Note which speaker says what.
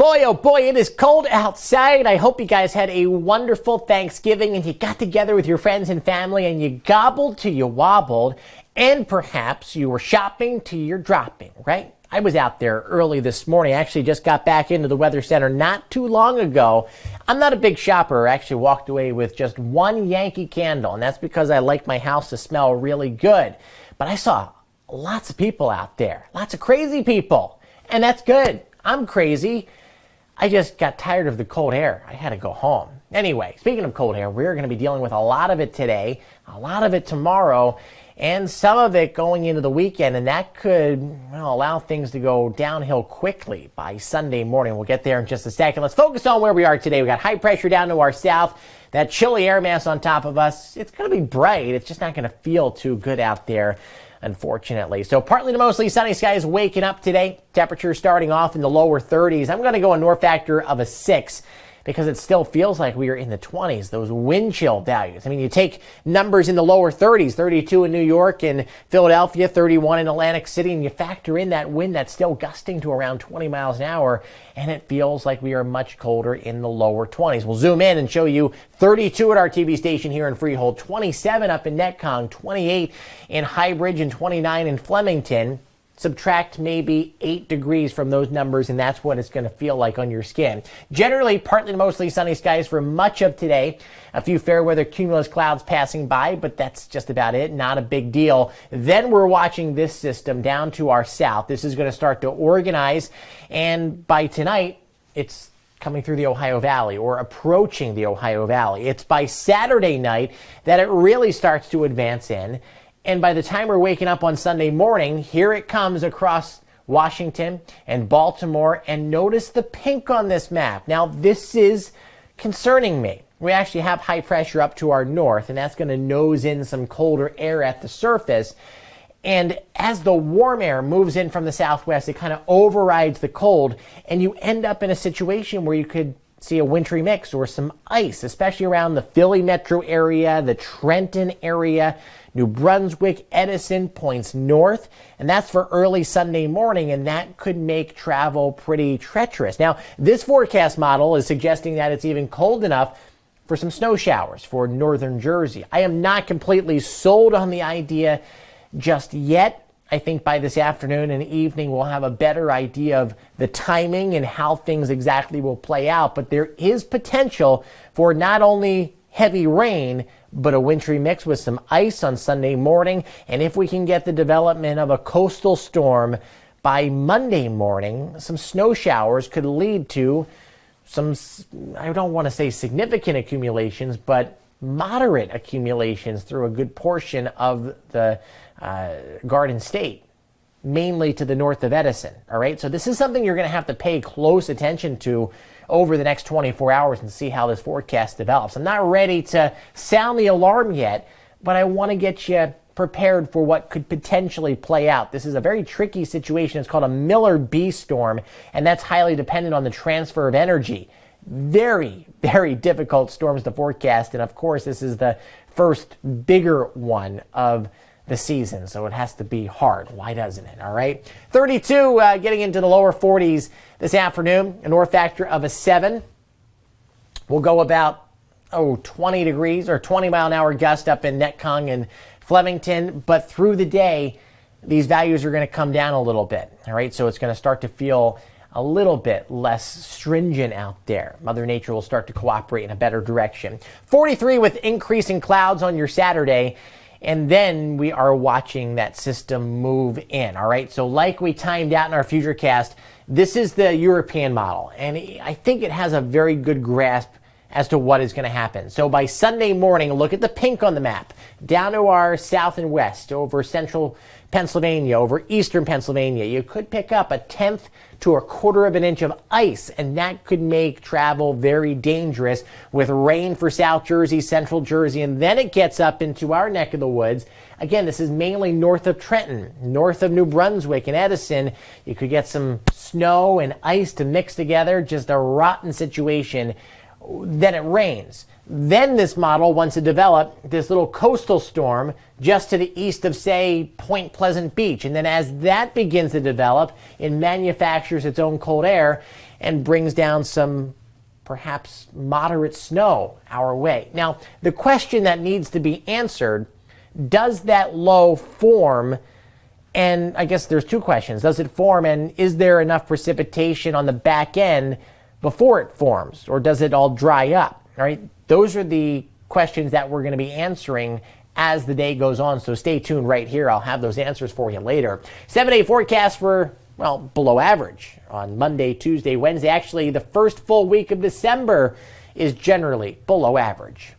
Speaker 1: Boy, oh boy, it is cold outside. I hope you guys had a wonderful Thanksgiving and you got together with your friends and family and you gobbled till you wobbled, and perhaps you were shopping till you're dropping, right? I was out there early this morning. I actually just got back into the Weather Center not too long ago. I'm not a big shopper. I actually walked away with just one Yankee candle, and that's because I like my house to smell really good. But I saw lots of people out there, lots of crazy people, and that's good. I'm crazy. I just got tired of the cold air. I had to go home. Anyway, speaking of cold air, we're going to be dealing with a lot of it today, a lot of it tomorrow, and some of it going into the weekend, and that could allow things to go downhill quickly by Sunday morning. We'll get there in just a second. Let's focus on where we are today. We got high pressure down to our south, that chilly air mass on top of us. It's going to be bright. It's just not going to feel too good out there, unfortunately. So partly to mostly sunny skies waking up today. Temperature starting off in the lower 30s. I'm going to go a north factor of a 6 because it still feels like we are in the 20s, those wind chill values. I mean, you take numbers in the lower 30s, 32 in New York and Philadelphia, 31 in Atlantic City, and you factor in that wind that's still gusting to around 20 miles an hour, and it feels like we are much colder in the lower 20s. We'll zoom in and show you 32 at our TV station here in Freehold, 27 up in Netcong, 28 in Highbridge, and 29 in Flemington. Subtract maybe 8 degrees from those numbers, and that's what it's going to feel like on your skin. Generally, partly to mostly sunny skies for much of today. A few fair weather cumulus clouds passing by, but that's just about it. Not a big deal. Then we're watching this system down to our south. This is going to start to organize, and by tonight, it's coming through the Ohio Valley or approaching the Ohio Valley. It's by Saturday night that it really starts to advance in. And by the time we're waking up on Sunday morning, here it comes across Washington and Baltimore. And notice the pink on this map. Now, this is concerning me. We actually have high pressure up to our north, and that's going to nose in some colder air at the surface. And as the warm air moves in from the southwest, it kind of overrides the cold, and you end up in a situation where you could see a wintry mix or some ice, especially around the Philly metro area, the Trenton area, New Brunswick, Edison points north, and that's for early Sunday morning, and that could make travel pretty treacherous. Now, this forecast model is suggesting that it's even cold enough for some snow showers for northern Jersey. I am not completely sold on the idea just yet. I think by this afternoon and evening, we'll have a better idea of the timing and how things exactly will play out. But there is potential for not only heavy rain, but a wintry mix with some ice on Sunday morning. And if we can get the development of a coastal storm by Monday morning, some snow showers could lead to some, I don't want to say significant accumulations, but moderate accumulations through a good portion of the Garden State, mainly to the north of Edison. All right, so this is something you're going to have to pay close attention to over the next 24 hours and see how this forecast develops. I'm not ready to sound the alarm yet, but I want to get you prepared for what could potentially play out. This is a very tricky situation. It's called a Miller B storm, and that's highly dependent on the transfer of energy. Very, very difficult storms to forecast, and of course, this is the first bigger one of the season, so it has to be hard. Why doesn't it? All right. 32 getting into the lower 40s this afternoon, a north factor of a 7. We'll go about 20 degrees or 20 mile an hour gust up in Netcong and Flemington, but through the day, these values are going to come down a little bit. All right, so it's going to start to feel a little bit less stringent out there. Mother Nature will start to cooperate in a better direction. 43 with increasing clouds on your Saturday. And then we are watching that system move in, all right? So like we timed out in our Futurecast, this is the European model. And I think it has a very good grasp as to what is going to happen. So by Sunday morning, look at the pink on the map. Down to our south and west, over central Pennsylvania, over eastern Pennsylvania, you could pick up 1/10 to 1/4 of an inch of ice, and that could make travel very dangerous with rain for South Jersey, Central Jersey, and then it gets up into our neck of the woods. Again, this is mainly north of Trenton, north of New Brunswick and Edison. You could get some snow and ice to mix together, just a rotten situation. Then it rains. Then this model wants to develop this little coastal storm just to the east of, say, Point Pleasant Beach. And then as that begins to develop, it manufactures its own cold air. and brings down some perhaps moderate snow our way. Now, the question that needs to be answered, does that low form? And I guess there's two questions. Does it form, and is there enough precipitation on the back end before it forms, or does it all dry up? All right, those are the questions that we're going to be answering as the day goes on. So stay tuned right here. I'll have those answers for you later. 7-day forecast for, well, below average on Monday, Tuesday, Wednesday. Actually, the first full week of December is generally below average.